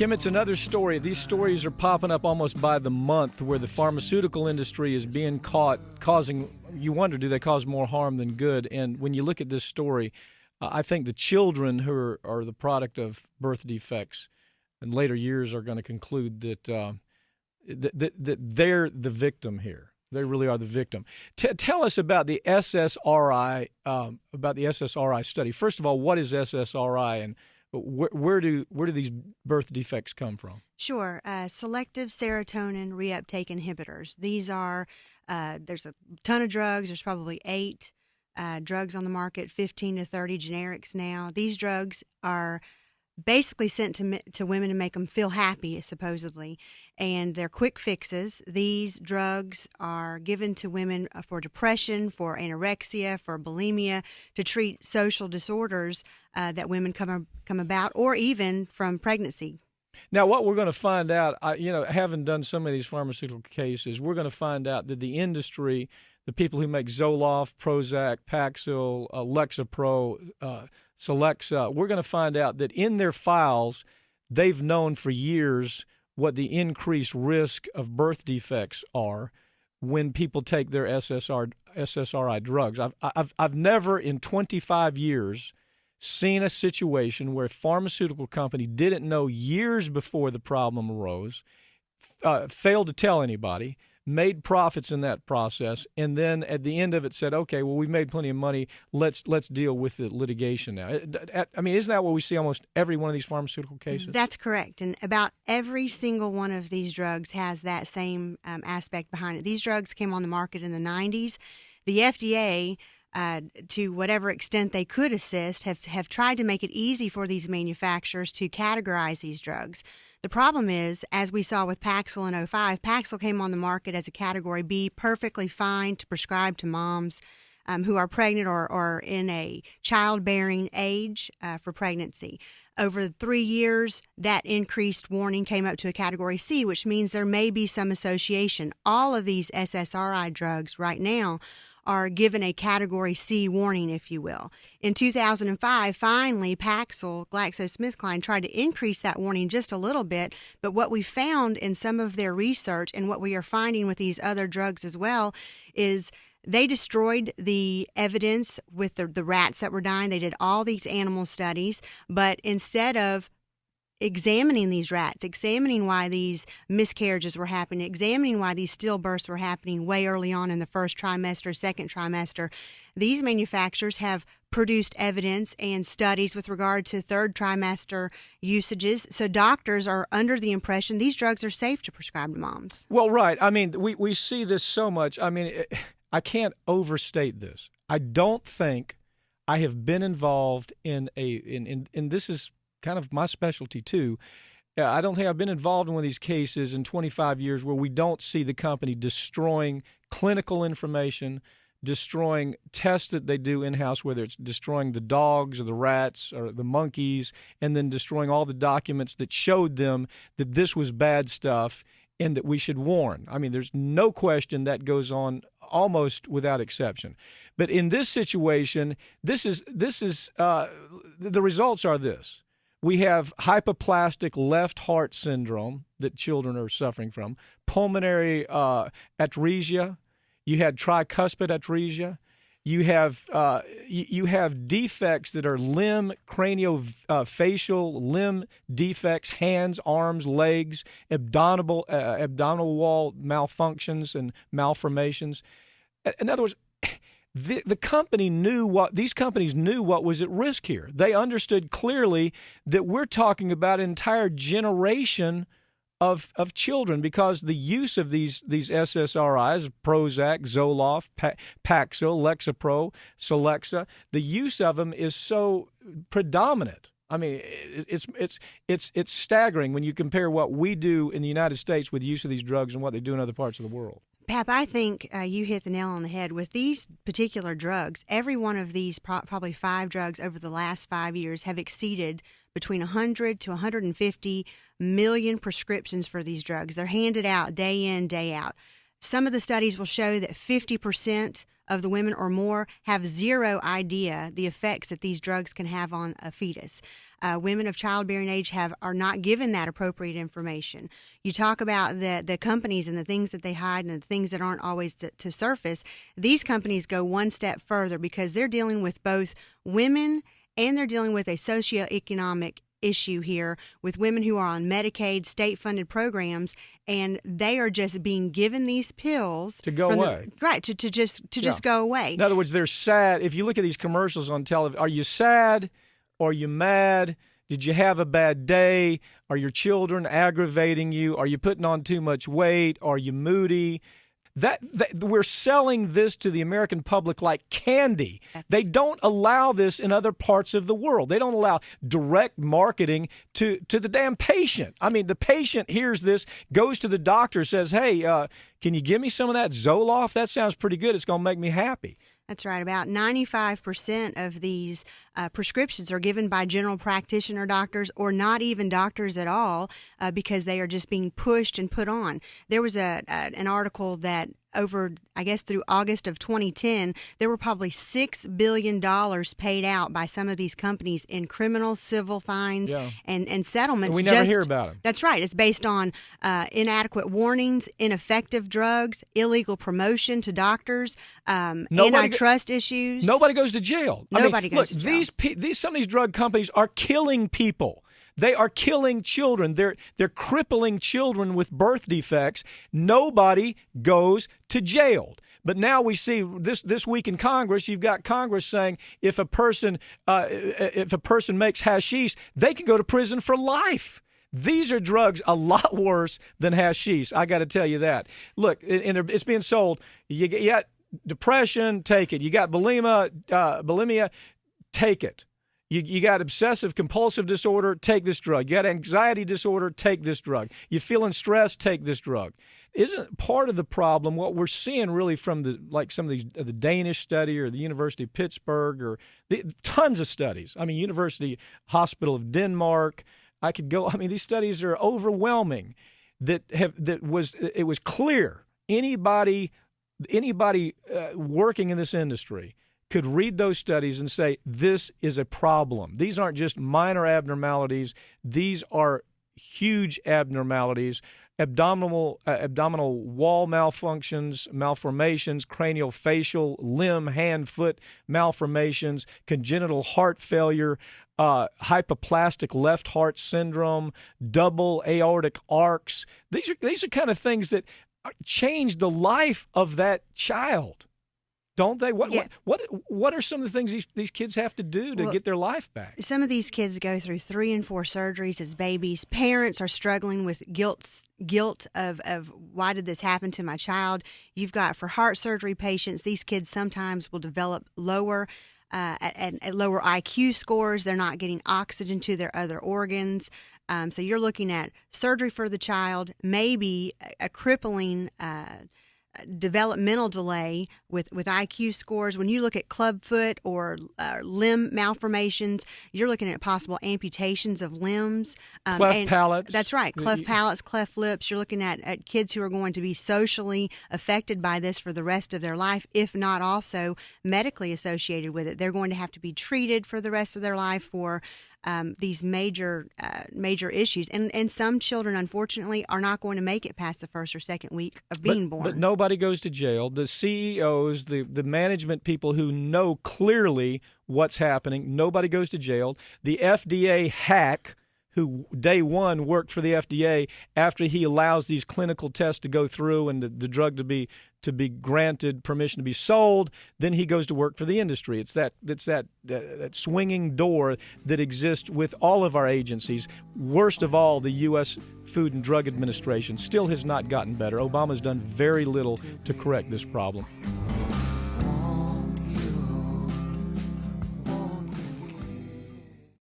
Kim, it's another story. These stories are popping up almost by the month where the pharmaceutical industry is being caught causing, you wonder, do they cause more harm than good? And when you look at this story, I think the children who are the product of birth defects in later years are going to conclude that that they're the victim here. They really are the victim. Tell us about the SSRI study. First of all, what is SSRI, and where do these birth defects come from? Sure. Selective serotonin reuptake inhibitors. These are, there's a ton of drugs. There's probably 8 drugs on the market, 15 to 30 generics now. These drugs are basically sent to women to make them feel happy, supposedly, and they're quick fixes. These drugs are given to women for depression, for anorexia, for bulimia, to treat social disorders that women come about, or even from pregnancy. Now, what we're going to find out, having done some of these pharmaceutical cases, we're going to find out that the industry, the people who make Zoloft, Prozac, Paxil, Lexapro, Celexa, we're going to find out that in their files, they've known for years what the increased risk of birth defects are when people take their SSRI drugs. I've never in 25 years seen a situation where a pharmaceutical company didn't know years before the problem arose, failed to tell anybody, made profits in that process, and then at the end of it said, okay, well, we've made plenty of money. Let's deal with the litigation now. I mean, isn't that what we see almost every one of these pharmaceutical cases? That's correct. And about every single one of these drugs has that same aspect behind it. These drugs came on the market in the 90s. The FDA, to whatever extent they could assist, have tried to make it easy for these manufacturers to categorize these drugs. The problem is, as we saw with Paxil in 2005, Paxil came on the market as a Category B, perfectly fine to prescribe to moms who are pregnant or in a childbearing age for pregnancy. Over 3 years, that increased warning came up to a Category C, which means there may be some association. All of these SSRI drugs right now are given a Category C warning, if you will. In 2005, finally, Paxil, GlaxoSmithKline, tried to increase that warning just a little bit, but what we found in some of their research, and what we are finding with these other drugs as well, is they destroyed the evidence with the rats that were dying. They did all these animal studies, but instead of examining these rats, examining why these miscarriages were happening, examining why these stillbirths were happening way early on in the first trimester, second trimester, these manufacturers have produced evidence and studies with regard to third trimester usages. So doctors are under the impression these drugs are safe to prescribe to moms. Well, right. I mean, we see this so much. I mean, I can't overstate this. I don't think I have been involved in this is kind of my specialty too. I don't think I've been involved in one of these cases in 25 years where we don't see the company destroying clinical information, destroying tests that they do in-house, whether it's destroying the dogs or the rats or the monkeys, and then destroying all the documents that showed them that this was bad stuff and that we should warn. I mean, there's no question that goes on almost without exception. But in this situation, this is the results are this. We have hypoplastic left heart syndrome that children are suffering from, pulmonary atresia. You had tricuspid atresia. You have defects that are limb, craniofacial limb defects, hands, arms, legs, abdominal wall malfunctions and malformations. In other words, these companies knew what was at risk here. They understood clearly that we're talking about an entire generation of children, because the use of these SSRIs, Prozac, Zoloft, Paxil, Lexapro, Celexa, the use of them is so predominant. I mean, it's staggering when you compare what we do in the United States with the use of these drugs and what they do in other parts of the world. Pap, I think you hit the nail on the head. With these particular drugs, every one of these probably 5 drugs over the last 5 years have exceeded between 100 to 150 million prescriptions for these drugs. They're handed out day in, day out. Some of the studies will show that 50% of the women or more have zero idea the effects that these drugs can have on a fetus. Women of childbearing age are not given that appropriate information. You talk about the companies and the things that they hide and the things that aren't always to surface. These companies go one step further because they're dealing with both women and they're dealing with a socioeconomic issue here with women who are on Medicaid, state-funded programs, and they are just being given these pills to go away. To just go away. In other words, they're sad. If you look at these commercials on television, are you sad? Are you mad? Did you have a bad day? Are your children aggravating you? Are you putting on too much weight? Are you moody? That we're selling this to the American public like candy. They don't allow this in other parts of the world. They don't allow direct marketing to the damn patient. I mean, the patient hears this, goes to the doctor, says, hey, can you give me some of that Zoloft? That sounds pretty good. It's going to make me happy. That's right. About 95% of these prescriptions are given by general practitioner doctors or not even doctors at all because they are just being pushed and put on. There was an article that over, I guess, through August of 2010, there were probably $6 billion paid out by some of these companies in criminal, civil fines and settlements. And we never hear about them. That's right. It's based on inadequate warnings, ineffective drugs, illegal promotion to doctors, antitrust issues. Nobody goes to jail. Nobody goes to jail. Some of these drug companies are killing people. They are killing children. They're crippling children with birth defects. Nobody goes to jail. But now we see this week in Congress, you've got Congress saying if a person makes hashish, they can go to prison for life. These are drugs a lot worse than hashish. I got to tell you that. Look, and it's being sold. You got depression, take it. You got bulimia, take it. You got obsessive compulsive disorder, take this drug. You got anxiety disorder, take this drug. You feeling stressed, take this drug. Isn't part of the problem what we're seeing really from some of these the Danish study or the University of Pittsburgh or tons of studies. I mean, University Hospital of Denmark. I could go. I mean, these studies are overwhelming. It was clear anybody working in this industry could read those studies and say, this is a problem. These aren't just minor abnormalities. These are huge abnormalities, abdominal wall malformations, craniofacial, limb, hand, foot malformations, congenital heart failure, hypoplastic left heart syndrome, double aortic arcs. These are kind of things that change the life of that child. Don't they? What are some of the things these kids have to do to get their life back? Some of these kids go through 3 and 4 surgeries as babies. Parents are struggling with guilt of why did this happen to my child? You've got for heart surgery patients, these kids sometimes will develop lower IQ scores. They're not getting oxygen to their other organs. So you're looking at surgery for the child, maybe a crippling developmental delay with IQ scores. When you look at clubfoot or limb malformations, you're looking at possible amputations of limbs. Cleft palates. That's right. Cleft palates, cleft lips. You're looking at kids who are going to be socially affected by this for the rest of their life, if not also medically associated with it. They're going to have to be treated for the rest of their life for these major issues. And some children, unfortunately, are not going to make it past the first or second week of being born. But nobody goes to jail. The CEOs, the management people who know clearly what's happening, nobody goes to jail. The FDA hack who day one worked for the FDA, after he allows these clinical tests to go through and the drug to be granted permission to be sold, then he goes to work for the industry. It's that swinging door that exists with all of our agencies. Worst of all, the U.S. Food and Drug Administration still has not gotten better. Obama's done very little to correct this problem.